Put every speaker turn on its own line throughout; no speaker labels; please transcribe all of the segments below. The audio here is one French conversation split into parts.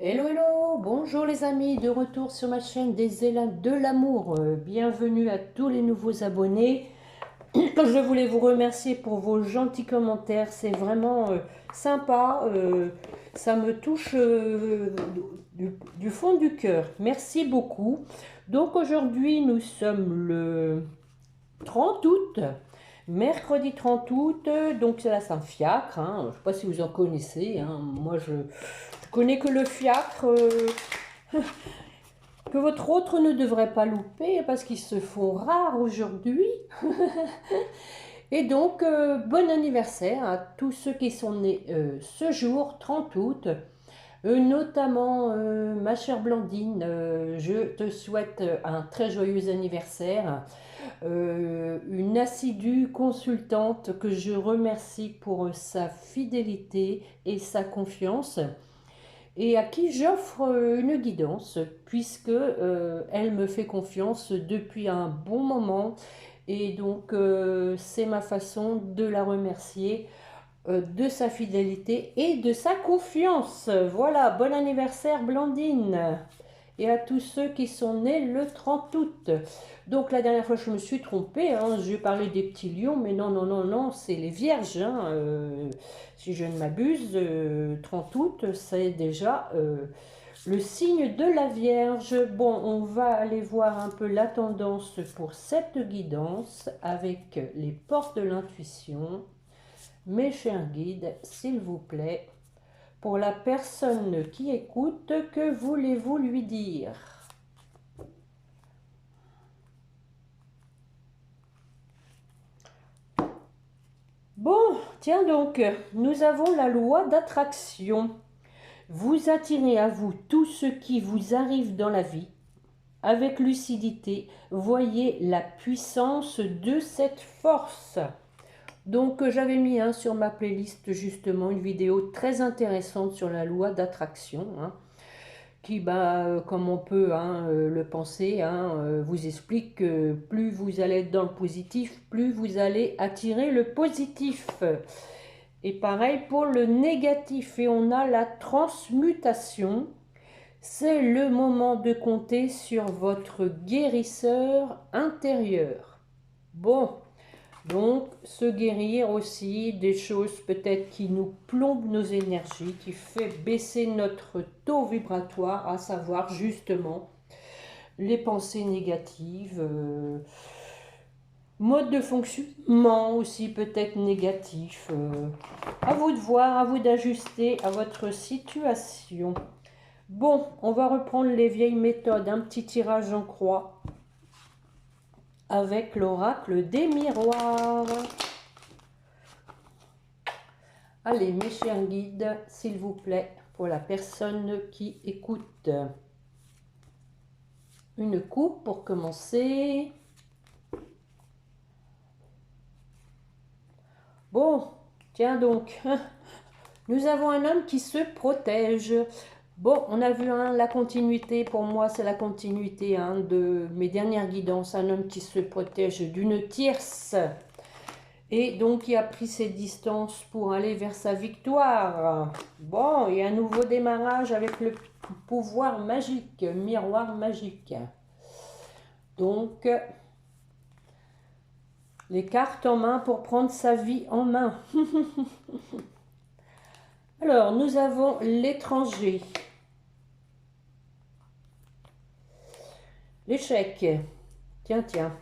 Hello, hello, bonjour les amis, de retour sur ma chaîne des élans de l'amour. Bienvenue à tous les nouveaux abonnés. Je voulais vous remercier pour vos gentils commentaires, c'est vraiment sympa, ça me touche du fond du cœur. Merci beaucoup. Donc aujourd'hui, nous sommes le 30 août, mercredi 30 août, donc c'est la Saint-Fiacre, hein. Je ne sais pas si vous en connaissez, hein. Moi je connais que le fiacre, que votre autre ne devrait pas louper parce qu'ils se font rares aujourd'hui. Et donc, bon anniversaire à tous ceux qui sont nés ce jour, 30 août. Notamment ma chère Blandine, je te souhaite un très joyeux anniversaire. Une assidue consultante que je remercie pour sa fidélité et sa confiance et à qui j'offre une guidance puisque elle me fait confiance depuis un bon moment et donc c'est ma façon de la remercier de sa fidélité et de sa confiance. Voilà, bon anniversaire Blandine et à tous ceux qui sont nés le 30 août. Donc la dernière fois je me suis trompée, hein, je parlais des petits lions, mais non, non, non, non, c'est les vierges. Hein, si je ne m'abuse, 30 août, c'est déjà le signe de la Vierge. Bon, on va aller voir un peu la tendance pour cette guidance avec les portes de l'intuition. Mes chers guides, s'il vous plaît, pour la personne qui écoute, que voulez-vous lui dire? Bon, tiens donc, nous avons la loi d'attraction. Vous attirez à vous tout ce qui vous arrive dans la vie. Avec lucidité, voyez la puissance de cette force. Donc j'avais mis sur ma playlist justement une vidéo très intéressante sur la loi d'attraction, hein, qui, comme on peut le penser, vous explique que plus vous allez être dans le positif, plus vous allez attirer le positif. Et pareil pour le négatif. Et on a la transmutation. C'est le moment de compter sur votre guérisseur intérieur. Bon, donc se guérir aussi des choses peut-être qui nous plombent nos énergies, qui fait baisser notre taux vibratoire, à savoir justement les pensées négatives, mode de fonctionnement aussi peut-être négatif. À vous de voir, à vous d'ajuster à votre situation. Bon, on va reprendre les vieilles méthodes, un petit tirage en croix avec l'oracle des miroirs. Allez, mes chers guides, s'il vous plaît, pour la personne qui écoute. Une coupe pour commencer. Bon, tiens donc, nous avons un homme qui se protège. Bon, on a vu la continuité, pour moi c'est la continuité de mes dernières guidances, un homme qui se protège d'une tierce et donc qui a pris ses distances pour aller vers sa victoire. Bon, et un nouveau démarrage avec le pouvoir magique, miroir magique. Donc, les cartes en main pour prendre sa vie en main. Alors, nous avons l'étranger. L'échec. Tiens, tiens.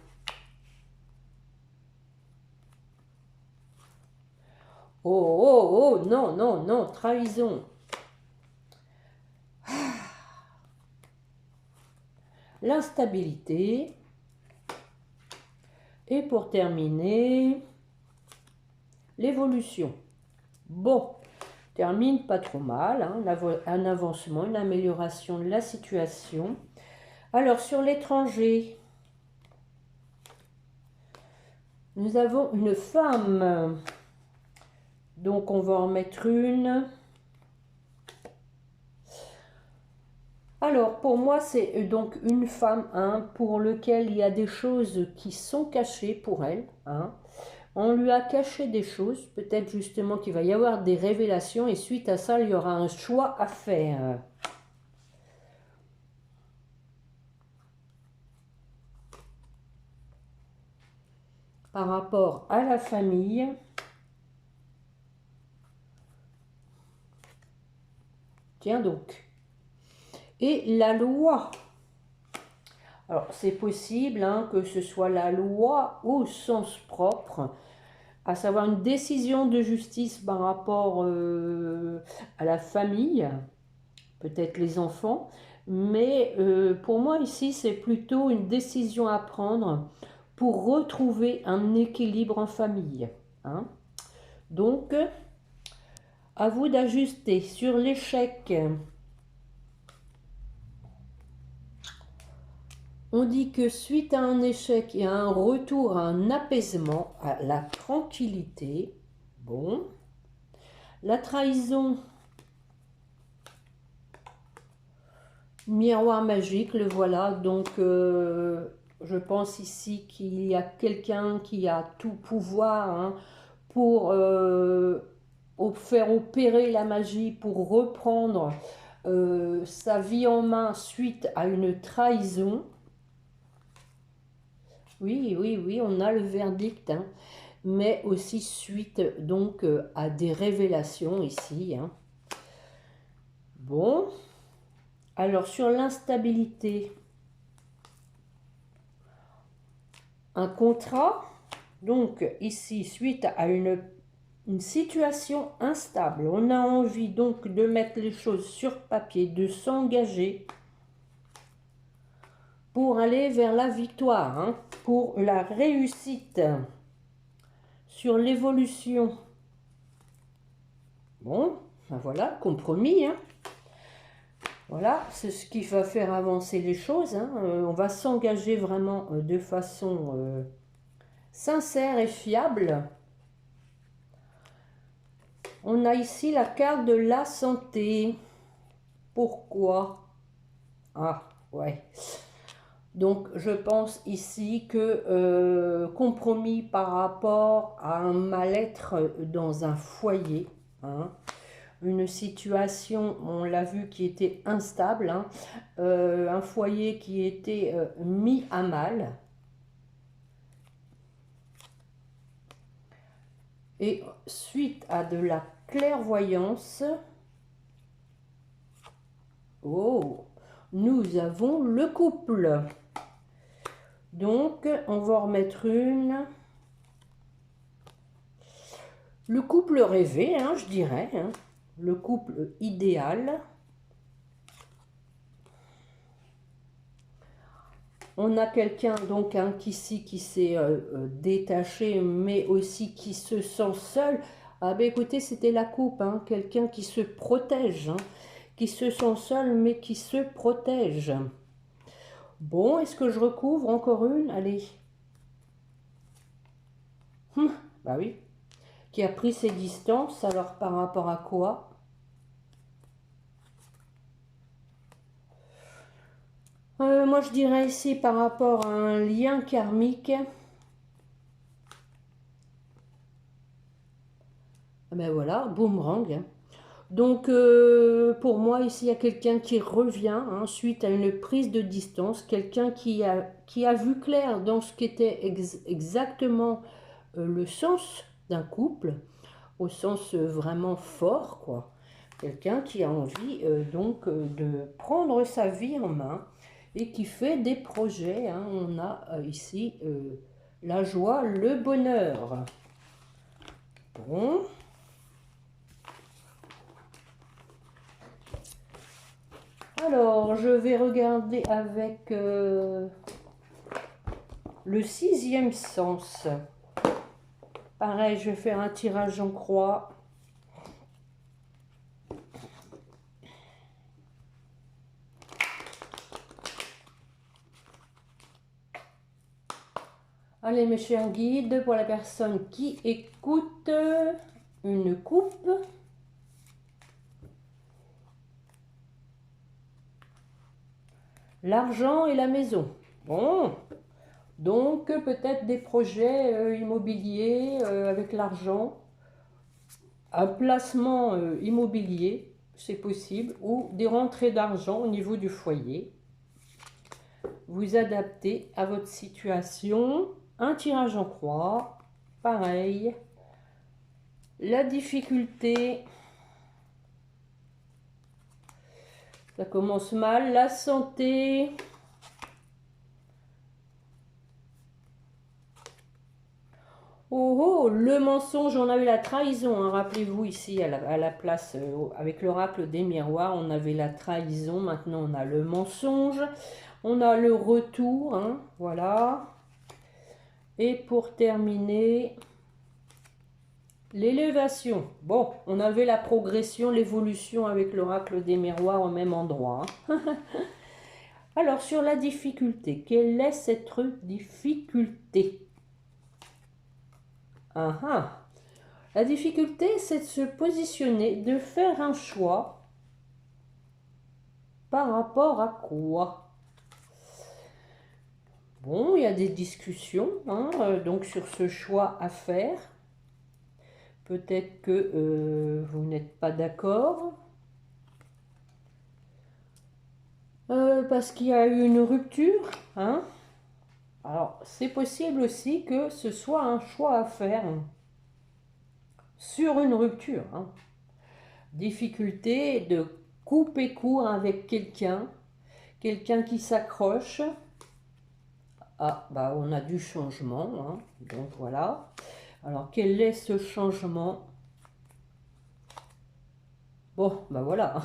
Oh, oh, oh, non, non, non, trahison. L'instabilité. Et pour terminer, l'évolution. Bon, termine pas trop mal, hein, un avancement, une amélioration de la situation. Alors, sur l'étranger, nous avons une femme. Donc, on va en mettre une. Alors, pour moi, c'est donc une femme pour laquelle il y a des choses qui sont cachées pour elle. On lui a caché des choses, peut-être justement qu'il va y avoir des révélations et suite à ça, il y aura un choix à faire. par rapport à la famille. Tiens donc. Et la loi. Alors, c'est possible hein, que ce soit la loi au sens propre, à savoir une décision de justice par rapport à la famille, peut-être les enfants, mais pour moi ici, c'est plutôt une décision à prendre pour retrouver un équilibre en famille. Hein. Donc, à vous d'ajuster sur l'échec. On dit que suite à un échec, il y a un retour à un apaisement, à la tranquillité. Bon. La trahison, miroir magique, le voilà. Donc, je pense ici qu'il y a quelqu'un qui a tout pouvoir hein, pour faire opérer la magie, pour reprendre sa vie en main suite à une trahison. Oui, oui, oui, on a le verdict, hein, mais aussi suite donc à des révélations ici. Hein. Bon, alors sur l'instabilité, un contrat, donc ici suite à une situation instable, on a envie donc de mettre les choses sur papier, de s'engager pour aller vers la victoire, hein, pour la réussite, sur l'évolution. Bon, ben voilà, compromis. Hein. Voilà, c'est ce qui va faire avancer les choses. Hein. On va s'engager vraiment de façon sincère et fiable. On a ici la carte de la santé. Pourquoi? Ah, ouais. Donc, je pense ici que compromis par rapport à un mal-être dans un foyer, hein, une situation, on l'a vu, qui était instable, hein, un foyer qui était mis à mal. Et suite à de la clairvoyance, oh, nous avons le couple. Donc, on va en remettre une. Le couple rêvé, hein, je dirais. Hein, le couple idéal. On a quelqu'un donc hein, ici qui s'est détaché, mais aussi qui se sent seul. Ah ben écoutez, c'était la coupe, hein, quelqu'un qui se protège, hein, qui se sent seul, mais qui se protège. Bon, est-ce que je recouvre encore une? Allez. Bah oui. Qui a pris ses distances, alors par rapport à quoi? Moi je dirais ici par rapport à un lien karmique. Ben voilà, boomerang. Donc pour moi ici il y a quelqu'un qui revient hein, suite à une prise de distance, quelqu'un qui a vu clair dans ce qu'était exactement le sens d'un couple, au sens vraiment fort quoi. Quelqu'un qui a envie donc de prendre sa vie en main et qui fait des projets. Hein. On a ici la joie, le bonheur. Bon. Alors, je vais regarder avec le sixième sens. Pareil, je vais faire un tirage en croix. Allez, mes chers guides, pour la personne qui écoute, une coupe. L'argent et la maison. Bon, donc peut-être des projets immobiliers avec l'argent. Un placement immobilier, c'est possible, ou des rentrées d'argent au niveau du foyer. Vous adaptez à votre situation. un tirage en croix, pareil. La difficulté, ça commence mal. La santé, oh, oh, le mensonge, on a eu la trahison, hein. Rappelez-vous ici à la place, avec l'oracle des miroirs, on avait la trahison, maintenant on a le mensonge, on a le retour, hein, voilà. Et pour terminer, l'élévation. Bon, on avait la progression, l'évolution avec l'oracle des miroirs au même endroit, hein. Alors, sur la difficulté, quelle est cette difficulté? Ah ah. La difficulté, c'est de se positionner, de faire un choix par rapport à quoi? Bon, il y a des discussions, hein, donc sur ce choix à faire. Peut-être que vous n'êtes pas d'accord. Parce qu'il y a eu une rupture, hein. Alors, c'est possible aussi que ce soit un choix à faire sur une rupture, hein. Difficulté de couper court avec quelqu'un qui s'accroche. Ah, bah on a du changement, hein. Donc voilà. Alors, quel est ce changement? Bon, bah voilà,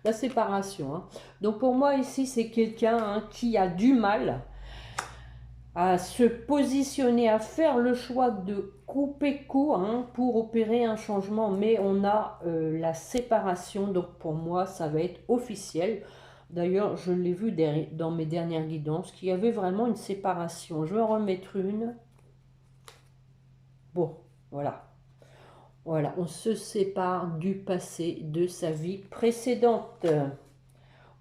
la séparation, hein. Donc pour moi ici, c'est quelqu'un, hein, qui a du mal à se positionner, à faire le choix de couper court, hein, pour opérer un changement. Mais on a la séparation, donc pour moi, ça va être officiel. D'ailleurs, je l'ai vu dans mes dernières guidances, qu'il y avait vraiment une séparation. Je vais en remettre une. Bon, voilà. Voilà, on se sépare du passé, de sa vie précédente.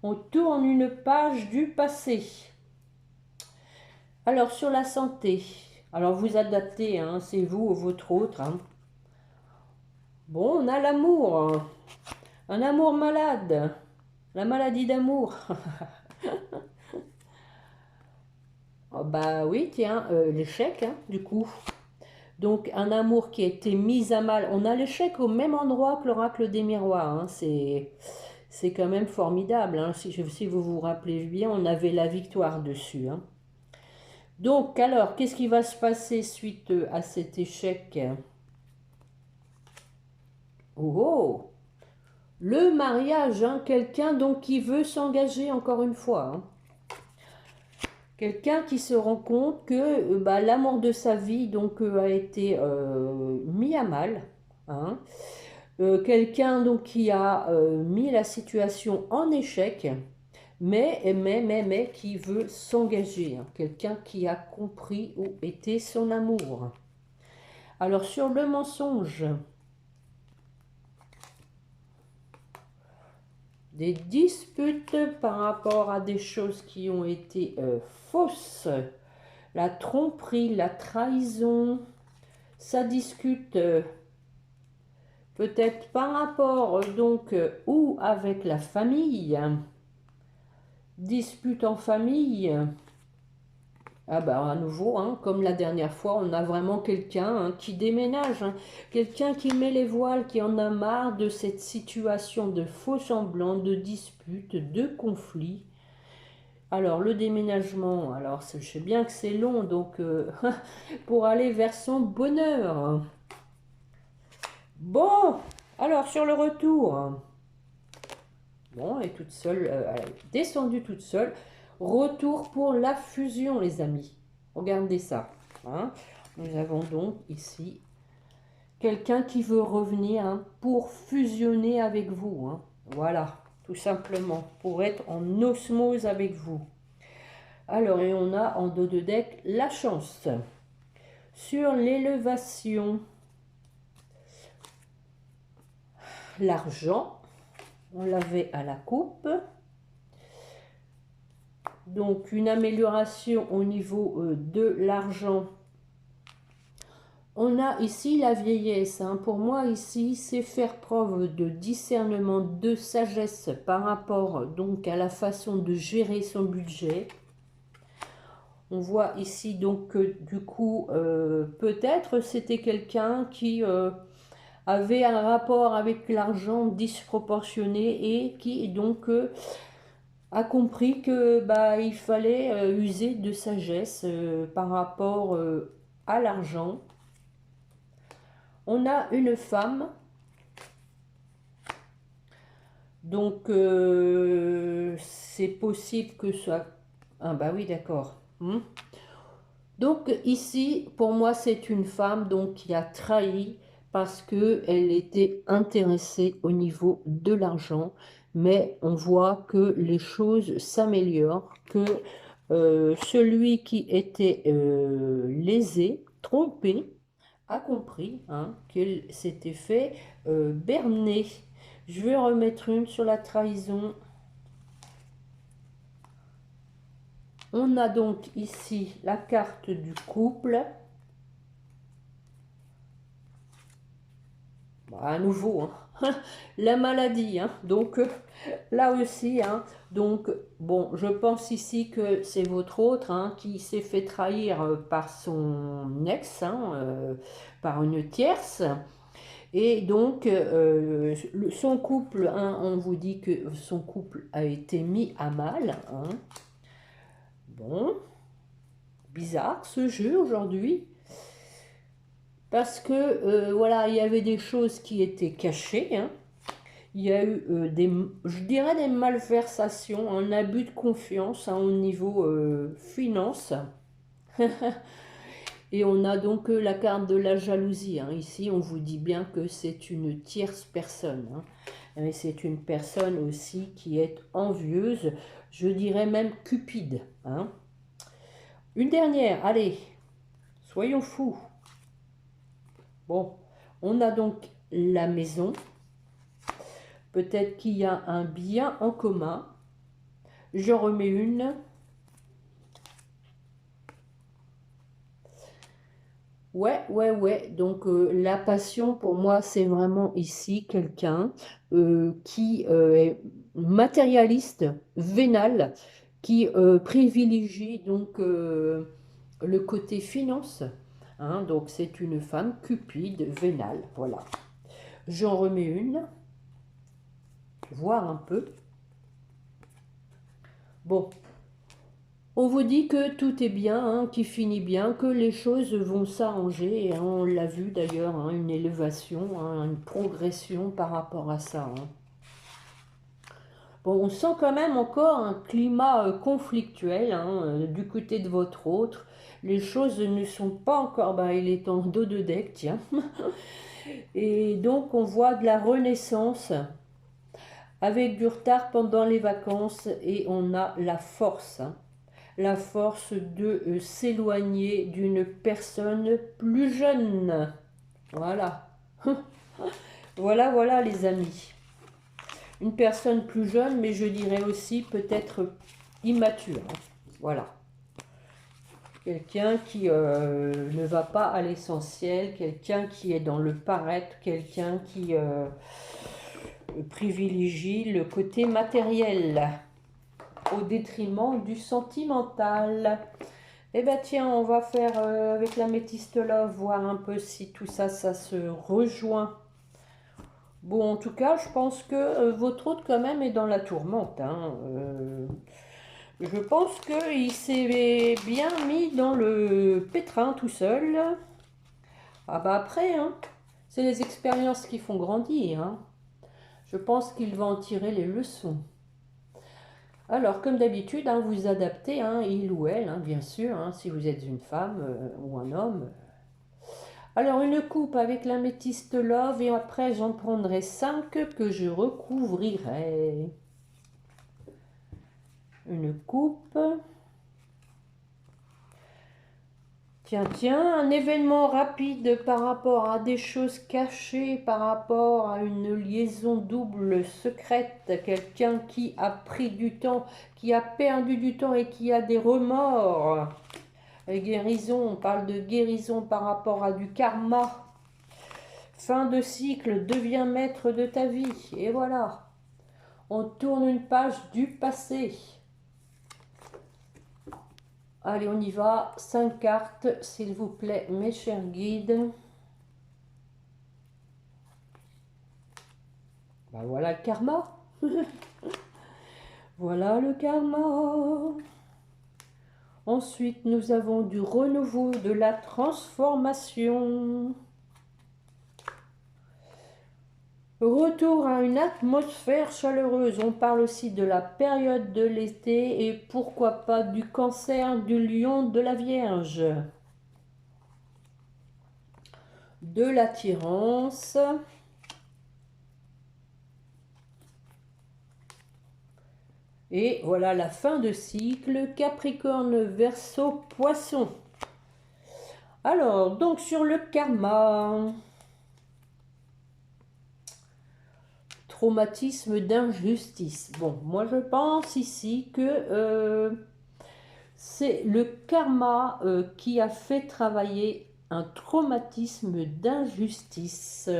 On tourne une page du passé. Alors, sur la santé, alors vous adaptez, hein, c'est vous ou votre autre, hein. Bon, on a l'amour, hein. Un amour malade, la maladie d'amour. Oh, bah oui, tiens, l'échec, hein, du coup. Donc, un amour qui a été mis à mal. On a l'échec au même endroit que l'oracle des miroirs, hein. C'est quand même formidable, hein. Si vous vous rappelez bien, on avait la victoire dessus, hein. Donc, alors, qu'est-ce qui va se passer suite à cet échec? Oh, oh, le mariage, hein, quelqu'un donc qui veut s'engager encore une fois, hein. Quelqu'un qui se rend compte que bah, l'amour de sa vie donc a été mis à mal, hein. Quelqu'un donc qui a mis la situation en échec, mais qui veut s'engager, hein. Quelqu'un qui a compris où était son amour. Alors sur le mensonge, des disputes par rapport à des choses qui ont été fausses, la tromperie, la trahison, ça discute peut-être par rapport donc ou avec la famille, dispute en famille. Ah bah à nouveau, hein, comme la dernière fois, on a vraiment quelqu'un, hein, qui déménage, hein, quelqu'un qui met les voiles, qui en a marre de cette situation de faux semblants, de disputes, de conflits. Alors le déménagement, alors je sais bien que c'est long, donc pour aller vers son bonheur. Bon, alors sur le retour, bon, elle est toute seule, elle est descendue toute seule. Retour pour la fusion, les amis. Regardez ça, hein. Nous avons donc ici quelqu'un qui veut revenir, hein, pour fusionner avec vous, hein. Voilà, tout simplement, pour être en osmose avec vous. Alors, et on a en dos de deck la chance. Sur l'élévation, l'argent, on l'avait à la coupe. Donc, une amélioration au niveau de l'argent. On a ici la vieillesse, hein. Pour moi, ici, c'est faire preuve de discernement, de sagesse par rapport donc à la façon de gérer son budget. On voit ici donc que du coup, peut-être c'était quelqu'un qui avait un rapport avec l'argent disproportionné et qui donc a compris que bah, il fallait user de sagesse par rapport à l'argent. On a une femme, donc c'est possible que ce soit... Ah bah oui, d'accord. Donc ici, pour moi, c'est une femme donc, qui a trahi parce qu'elle était intéressée au niveau de l'argent, mais on voit que les choses s'améliorent, que celui qui était lésé, trompé, a compris qu'il s'était fait berner. Je vais remettre une sur la trahison. On a donc ici la carte du couple. À nouveau, la maladie, donc là aussi, donc bon, je pense ici que c'est votre autre qui s'est fait trahir par son ex, par une tierce, et donc son couple, on vous dit que son couple a été mis à mal, Bon, bizarre ce jeu aujourd'hui. Parce que, voilà, il y avait des choses qui étaient cachées. Il y a eu je dirais des malversations, un abus de confiance au niveau finance. Et on a donc la carte de la jalousie. Ici, on vous dit bien que c'est une tierce personne. Mais c'est une personne aussi qui est envieuse, je dirais même cupide. Une dernière, allez, soyons fous. Bon, on a donc la maison. Peut-être qu'il y a un bien en commun. Je remets une. Ouais. Donc, la passion, pour moi, c'est vraiment ici quelqu'un qui est matérialiste, vénal, qui privilégie donc le côté finance. Donc, c'est une femme cupide, vénale. Voilà. J'en remets une. Voir un peu. Bon, on vous dit que tout est bien, qui finit bien, que les choses vont s'arranger. On l'a vu d'ailleurs, une élévation, une progression par rapport à ça. Bon, on sent quand même encore un climat conflictuel du côté de votre autre. Les choses ne sont pas encore... Bah, il est en dos de deck, tiens. Et donc, on voit de la renaissance avec du retard pendant les vacances et on a la force. La force de s'éloigner d'une personne plus jeune. Voilà. Voilà les amis. Une personne plus jeune, mais je dirais aussi peut-être immature. Voilà. Quelqu'un qui ne va pas à l'essentiel, quelqu'un qui est dans le paraître, quelqu'un qui privilégie le côté matériel au détriment du sentimental. Eh bien tiens, on va faire avec l'améthyste love, voir un peu si tout ça, ça se rejoint. Bon, en tout cas, je pense que votre autre quand même est dans la tourmente. Je pense qu'il s'est bien mis dans le pétrin tout seul. Ah bah après, c'est les expériences qui font grandir. Je pense qu'il va en tirer les leçons. Alors, comme d'habitude, vous adaptez, il ou elle, bien sûr, si vous êtes une femme ou un homme. Alors, une coupe avec l'améthyste love et après, j'en prendrai 5 que je recouvrirai. Une coupe. Tiens, un événement rapide par rapport à des choses cachées, par rapport à une liaison double secrète, quelqu'un qui a pris du temps, qui a perdu du temps et qui a des remords. Et guérison, on parle de guérison par rapport à du karma. Fin de cycle, deviens maître de ta vie. Et voilà, on tourne une page du passé. Allez, on y va. 5 cartes, s'il vous plaît, mes chers guides. Ben voilà le karma. Voilà le karma. Ensuite, nous avons du renouveau, de la transformation. Retour à une atmosphère chaleureuse. On parle aussi de la période de l'été et pourquoi pas du Cancer, du Lion, de la Vierge. De l'attirance. Et voilà la fin de cycle, Capricorne, Verseau, Poisson. Alors, donc sur le karma, traumatisme d'injustice. Bon, moi je pense ici que c'est le karma qui a fait travailler un traumatisme d'injustice.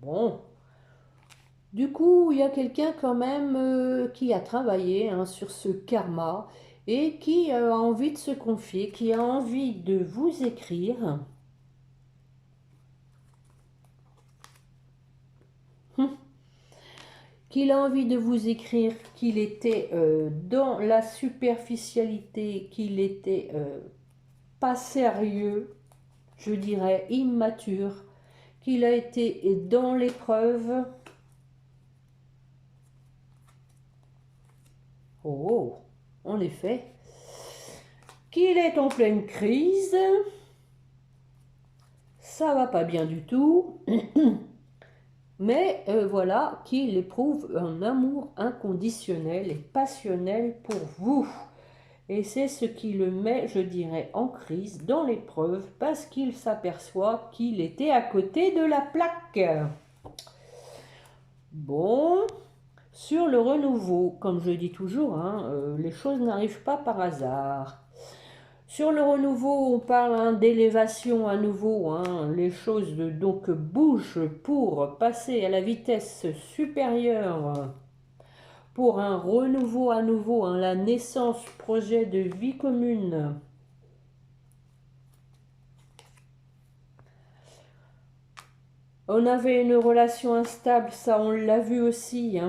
Bon. Du coup, il y a quelqu'un quand même qui a travaillé sur ce karma et qui a envie de se confier, qui a envie de vous écrire. Qu'il a envie de vous écrire qu'il était dans la superficialité, qu'il était pas sérieux, je dirais immature, qu'il a été dans l'épreuve. Oh, en effet, qu'il est en pleine crise, ça va pas bien du tout, mais voilà, qu'il éprouve un amour inconditionnel et passionnel pour vous. Et c'est ce qui le met, je dirais, en crise, dans l'épreuve, parce qu'il s'aperçoit qu'il était à côté de la plaque. Bon, sur le renouveau, comme je dis toujours, les choses n'arrivent pas par hasard. Sur le renouveau, on parle d'élévation à nouveau. Les choses donc bougent pour passer à la vitesse supérieure. Pour un renouveau à nouveau, la naissance, projet de vie commune. On avait une relation instable, ça on l'a vu aussi.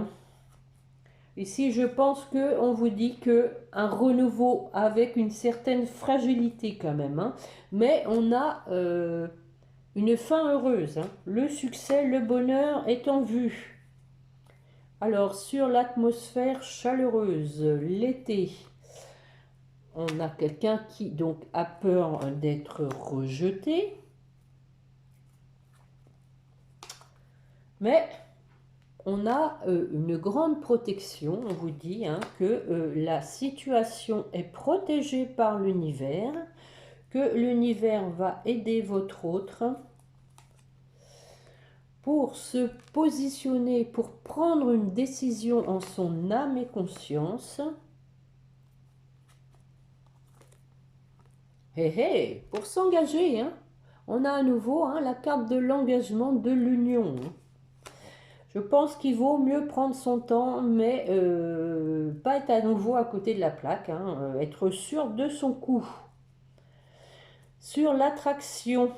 Ici, je pense qu'on vous dit qu'un renouveau avec une certaine fragilité quand même. Mais on a une fin heureuse. Le succès, le bonheur est en vue. Alors, sur l'atmosphère chaleureuse, l'été, on a quelqu'un qui donc a peur d'être rejeté. Mais on a une grande protection, on vous dit que la situation est protégée par l'univers, que l'univers va aider votre autre pour se positionner, pour prendre une décision en son âme et conscience. Pour s'engager, on a à nouveau la carte de l'engagement, de l'union. Je pense qu'il vaut mieux prendre son temps, mais pas être à nouveau à côté de la plaque, être sûr de son coup. Sur l'attraction,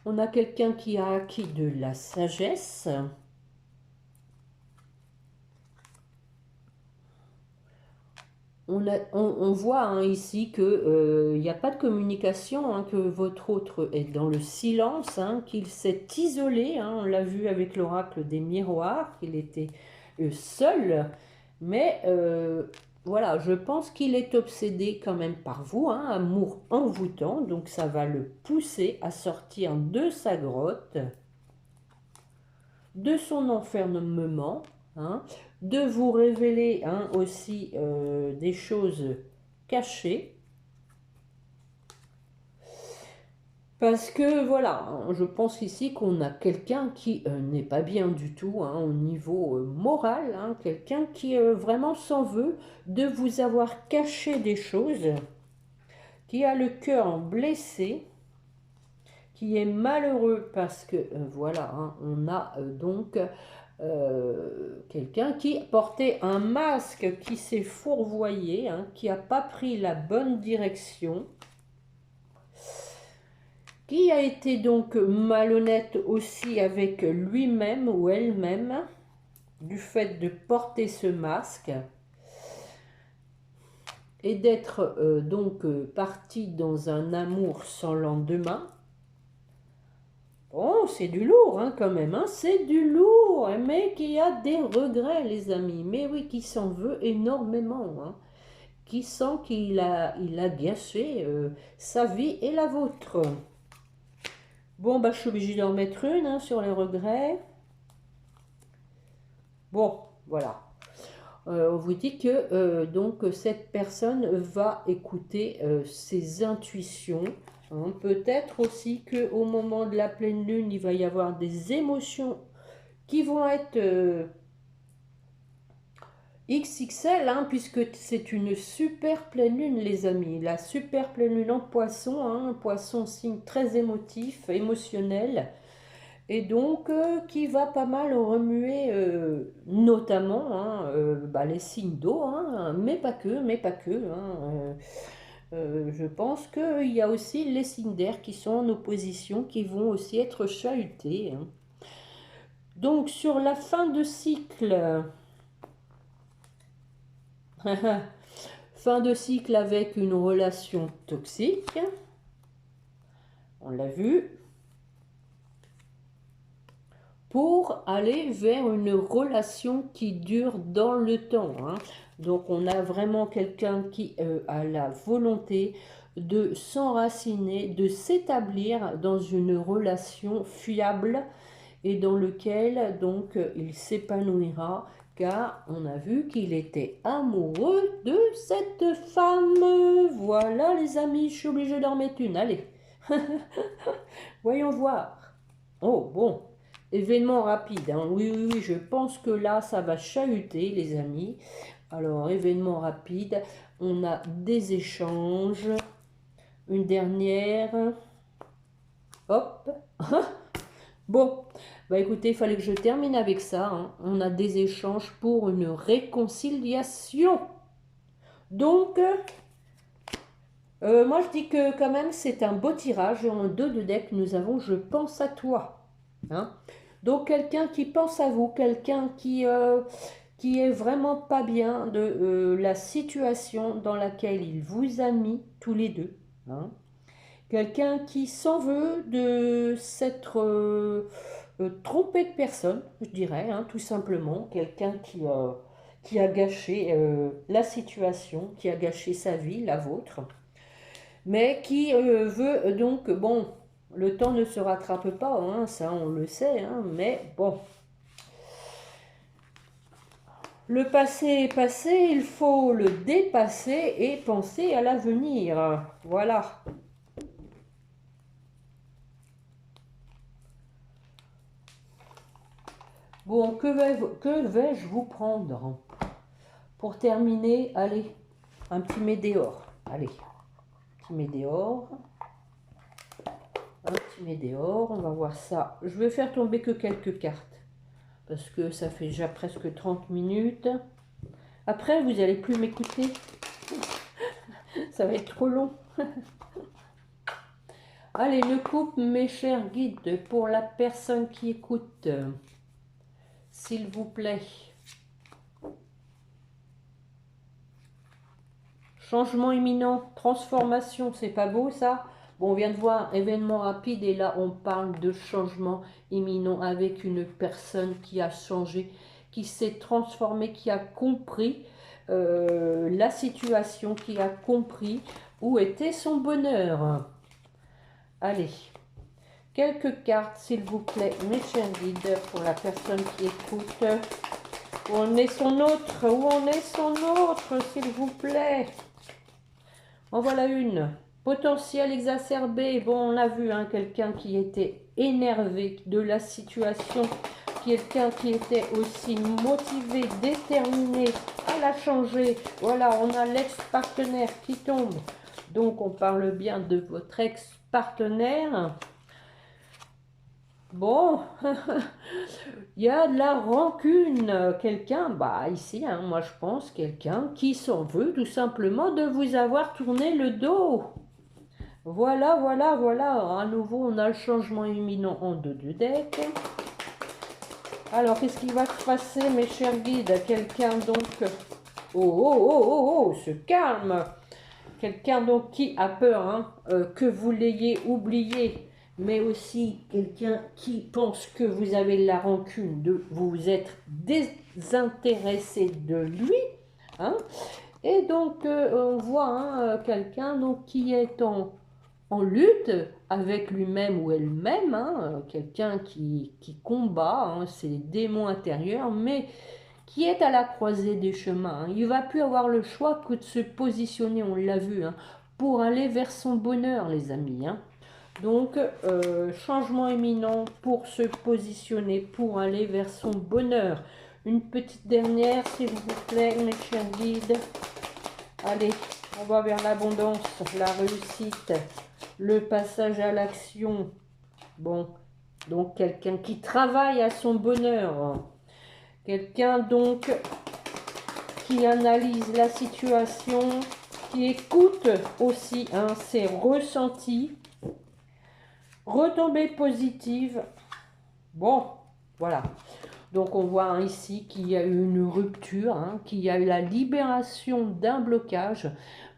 on a quelqu'un qui a acquis de la sagesse. On voit ici qu'il n'y a pas de communication, que votre autre est dans le silence, qu'il s'est isolé. On l'a vu avec l'oracle des miroirs, qu'il était seul. Mais voilà, je pense qu'il est obsédé quand même par vous, amour envoûtant. Donc ça va le pousser à sortir de sa grotte, de son enfermement, de vous révéler aussi des choses cachées. Parce que voilà, je pense ici qu'on a quelqu'un qui n'est pas bien du tout au niveau moral, quelqu'un qui vraiment s'en veut de vous avoir caché des choses, qui a le cœur blessé, qui est malheureux parce que, voilà, hein, on a donc quelqu'un qui portait un masque, qui s'est fourvoyé, hein, qui n'a pas pris la bonne direction, qui a été donc malhonnête aussi avec lui-même ou elle-même, du fait de porter ce masque, et d'être donc parti dans un amour sans lendemain. Bon, c'est du lourd hein, quand même, hein, c'est du lourd, mais qui a des regrets les amis, mais oui, qui s'en veut énormément, hein, qui sent il a gâché sa vie et la vôtre. Bon, bah je suis obligée d'en mettre une hein, sur les regrets. Bon, voilà. On vous dit que donc cette personne va écouter ses intuitions. Hein. Peut-être aussi qu'au moment de la pleine lune, il va y avoir des émotions qui vont être XXL, hein, puisque c'est une super pleine lune, les amis. La super pleine lune en poisson, hein, poisson signe très émotif, émotionnel. Et donc, qui va pas mal remuer, notamment hein, bah, les signes d'eau, hein, mais pas que, hein, je pense qu'il y a aussi les signes d'air qui sont en opposition, qui vont aussi être chahutés. Hein. Donc, sur la fin de cycle, fin de cycle avec une relation toxique, on l'a vu, pour aller vers une relation qui dure dans le temps. Hein. Donc on a vraiment quelqu'un qui a la volonté de s'enraciner, de s'établir dans une relation fiable et dans lequel donc il s'épanouira, car on a vu qu'il était amoureux de cette femme. Voilà les amis, je suis obligée d'en mettre une, allez. Voyons voir. Oh bon. Événement rapide, hein. Oui, oui, oui, je pense que là, ça va chahuter, les amis. Alors, événement rapide, on a des échanges. Une dernière. Hop. Bon, bah écoutez, il fallait que je termine avec ça. Hein. On a des échanges pour une réconciliation. Donc, moi, je dis que quand même, c'est un beau tirage. En 2 de deck, nous avons « Je pense à toi ». Hein. Donc quelqu'un qui pense à vous, quelqu'un qui est vraiment pas bien de la situation dans laquelle il vous a mis tous les deux. Hein. Quelqu'un qui s'en veut de s'être trompé de personne, je dirais, hein, tout simplement. Quelqu'un qui a gâché la situation, qui a gâché sa vie, la vôtre. Mais qui veut donc, bon, le temps ne se rattrape pas, hein, ça on le sait, hein, mais bon. Le passé est passé, il faut le dépasser et penser à l'avenir. Voilà. Bon, que vais-je vous prendre? Pour terminer, allez, un petit météore. Allez, petit météore. Un petit météore, on va voir ça. Je vais faire tomber que quelques cartes. Parce que ça fait déjà presque 30 minutes. Après, vous n'allez plus m'écouter. Ça va être trop long. Allez, le couple, mes chers guides, pour la personne qui écoute. S'il vous plaît. Changement imminent, transformation, c'est pas beau ça? Bon, on vient de voir événement rapide et là on parle de changement imminent avec une personne qui a changé, qui s'est transformée, qui a compris la situation, qui a compris où était son bonheur. Allez, quelques cartes s'il vous plaît, mes chers guides, pour la personne qui écoute. Où en est son autre? Où en est son autre, s'il vous plaît? En voilà une. Potentiel exacerbé. Bon, on l'a vu, hein, quelqu'un qui était énervé de la situation. Quelqu'un qui était aussi motivé, déterminé à la changer. Voilà, on a l'ex-partenaire qui tombe. Donc, on parle bien de votre ex-partenaire Bon, il y a de la rancune. Quelqu'un, bah ici, hein, moi je pense, quelqu'un qui s'en veut tout simplement de vous avoir tourné le dos. Voilà, voilà, voilà. À nouveau, on a le changement imminent en dos de deck. Alors, qu'est-ce qui va se passer, mes chers guides? Quelqu'un donc... Oh, oh, oh, oh, oh, se calme. Quelqu'un donc qui a peur hein, que vous l'ayez oublié, mais aussi quelqu'un qui pense que vous avez la rancune de vous être désintéressé de lui. Hein. Et donc, on voit hein, quelqu'un donc, qui est en lutte avec lui-même ou elle-même, hein, quelqu'un qui combat hein, ses démons intérieurs, mais qui est à la croisée des chemins. Hein. Il ne va plus avoir le choix que de se positionner, on l'a vu, hein, pour aller vers son bonheur, les amis. Hein. Donc, changement imminent pour se positionner, pour aller vers son bonheur. Une petite dernière, s'il vous plaît, mes chers guides. Allez, on va vers l'abondance, la réussite, le passage à l'action. Bon, donc quelqu'un qui travaille à son bonheur. Quelqu'un donc qui analyse la situation, qui écoute aussi hein, ses ressentis, retombées positives. Bon, voilà. Donc on voit hein, ici qu'il y a eu une rupture, hein, qu'il y a eu la libération d'un blocage.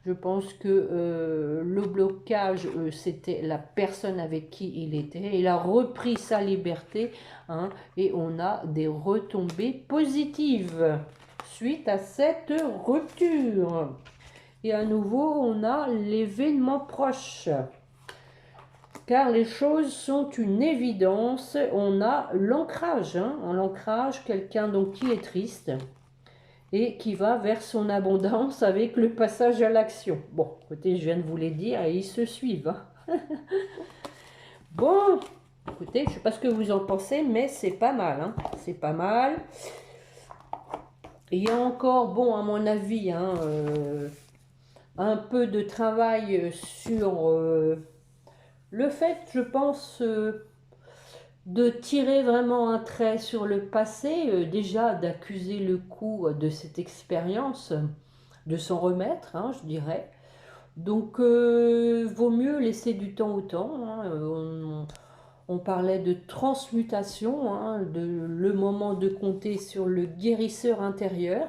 Je pense que le blocage, c'était la personne avec qui il était. Il a repris sa liberté hein, et on a des retombées positives suite à cette rupture. Et à nouveau, on a l'événement proche. Car les choses sont une évidence. On a l'ancrage. Hein, l'ancrage, quelqu'un donc qui est triste et qui va vers son abondance avec le passage à l'action. Bon, écoutez, je viens de vous les dire et ils se suivent. Hein. Bon, écoutez, je ne sais pas ce que vous en pensez, mais c'est pas mal. Hein, c'est pas mal. Et il y a encore, bon, à mon avis, hein, un peu de travail sur le fait, je pense, de tirer vraiment un trait sur le passé, déjà d'accuser le coup de cette expérience, de s'en remettre, hein, je dirais. Donc, vaut mieux laisser du temps au temps. Hein, on parlait de transmutation, hein, de le moment de compter sur le guérisseur intérieur.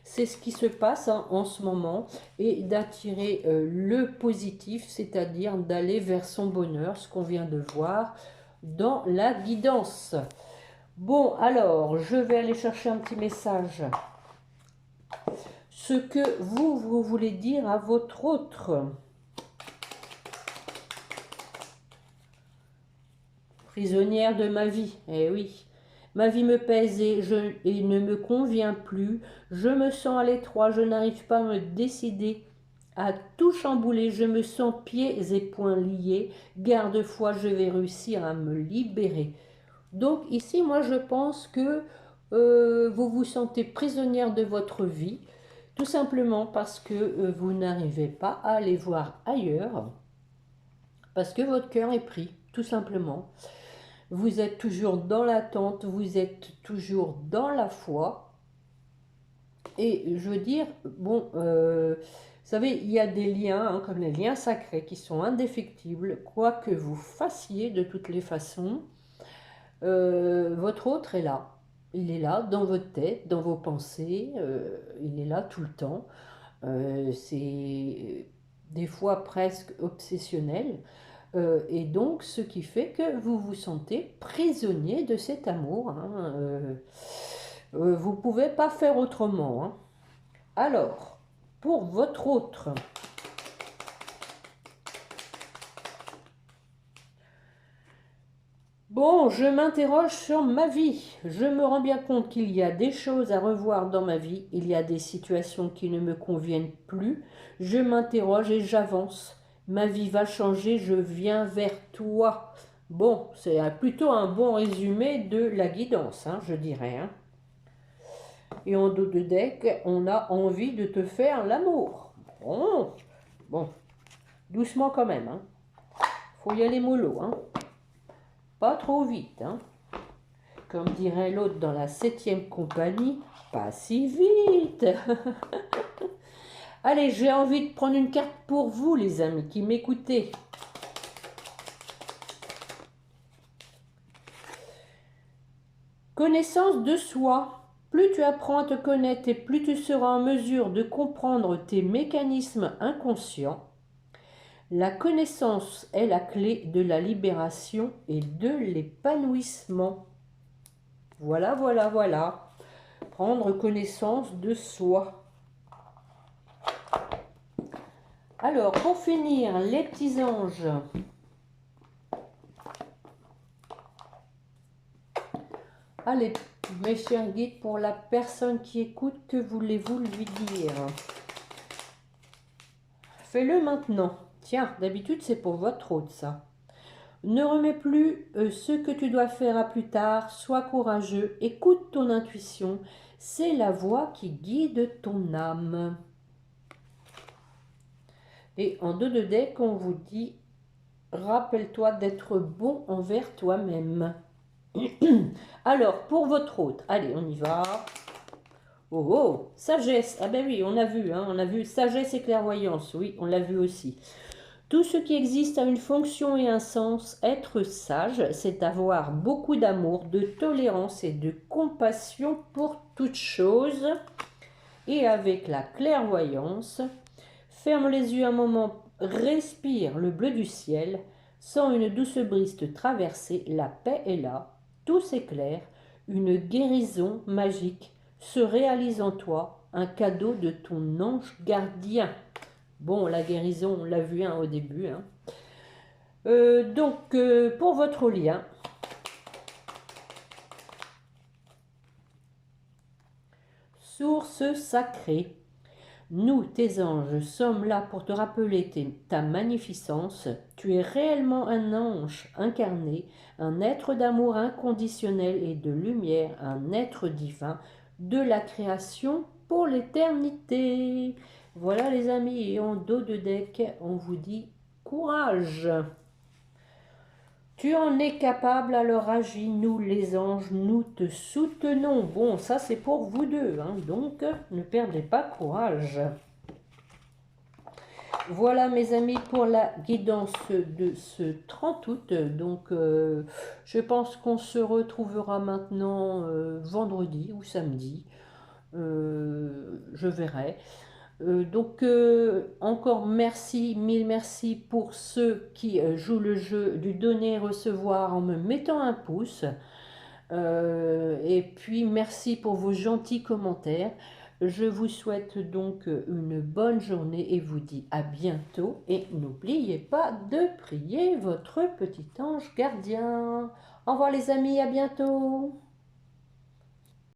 C'est ce qui se passe hein, en ce moment et d'attirer le positif, c'est-à-dire d'aller vers son bonheur, ce qu'on vient de voir dans la guidance. Bon, alors, je vais aller chercher un petit message. Ce que vous voulez dire à votre autre. Prisonnière de ma vie, eh oui. Ma vie me pèse et ne me convient plus. Je me sens à l'étroit, je n'arrive pas à me décider à tout chambouler. Je me sens pieds et poings liés. Garde-foi, je vais réussir à me libérer. Donc ici, moi, je pense que vous vous sentez prisonnière de votre vie, tout simplement parce que vous n'arrivez pas à aller voir ailleurs, parce que votre cœur est pris, tout simplement. Vous êtes toujours dans l'attente, vous êtes toujours dans la foi. Et je veux dire, bon, vous savez, il y a des liens, hein, comme les liens sacrés, qui sont indéfectibles, quoi que vous fassiez de toutes les façons. Votre autre est là. Il est là dans votre tête, dans vos pensées. Il est là tout le temps. C'est des fois presque obsessionnel. Et donc, ce qui fait que vous vous sentez prisonnier de cet amour. Hein. Vous ne pouvez pas faire autrement. Hein. Alors, pour votre autre... Bon, je m'interroge sur ma vie. Je me rends bien compte qu'il y a des choses à revoir dans ma vie. Il y a des situations qui ne me conviennent plus. Je m'interroge et j'avance. Ma vie va changer, je viens vers toi. Bon, c'est plutôt un bon résumé de la guidance, hein, je dirais. Hein. Et en dos de deck, on a envie de te faire l'amour. Bon, bon, doucement quand même. Hein. Faut y aller mollo. Hein. Pas trop vite, hein. Comme dirait l'autre dans la 7e compagnie, pas si vite. Allez, j'ai envie de prendre une carte pour vous, les amis, qui m'écoutez. Connaissance de soi. Plus tu apprends à te connaître et plus tu seras en mesure de comprendre tes mécanismes inconscients. La connaissance est la clé de la libération et de l'épanouissement. Voilà, voilà, voilà. Prendre connaissance de soi. Alors, pour finir, les petits anges. Allez, mes chers guides, pour la personne qui écoute, que voulez-vous lui dire? Fais-le maintenant. Tiens, d'habitude, c'est pour votre hôte, ça. Ne remets plus ce que tu dois faire à plus tard. Sois courageux. Écoute ton intuition. C'est la voix qui guide ton âme. Et en 2 de deck, on vous dit, rappelle-toi d'être bon envers toi-même. Alors, pour votre hôte, allez, on y va. Oh, oh, sagesse. Ah ben oui, on a vu, hein, on a vu sagesse et clairvoyance. Oui, on l'a vu aussi. Tout ce qui existe a une fonction et un sens. Être sage, c'est avoir beaucoup d'amour, de tolérance et de compassion pour toute chose. Et avec la clairvoyance, ferme les yeux un moment, respire le bleu du ciel. Sens une douce brise te traverser, la paix est là, tout s'éclaire, une guérison magique se réalise en toi, un cadeau de ton ange gardien. Bon, la guérison, on l'a vu au début. Hein. Donc, pour votre lien, source sacrée, nous, tes anges, sommes là pour te rappeler ta magnificence. Tu es réellement un ange incarné, un être d'amour inconditionnel et de lumière, un être divin de la création pour l'éternité. Voilà les amis, et en dos de deck, on vous dit courage. Tu en es capable, alors agis, nous les anges, nous te soutenons. Bon, ça c'est pour vous deux, hein, donc ne perdez pas courage. Voilà mes amis pour la guidance de ce 30 août. Donc je pense qu'on se retrouvera maintenant vendredi ou samedi. Je verrai. Donc encore merci, mille merci pour ceux qui jouent le jeu du donner et recevoir en me mettant un pouce. Et puis merci pour vos gentils commentaires. Je vous souhaite donc une bonne journée et vous dis à bientôt. Et n'oubliez pas de prier votre petit ange gardien. Au revoir les amis, à bientôt.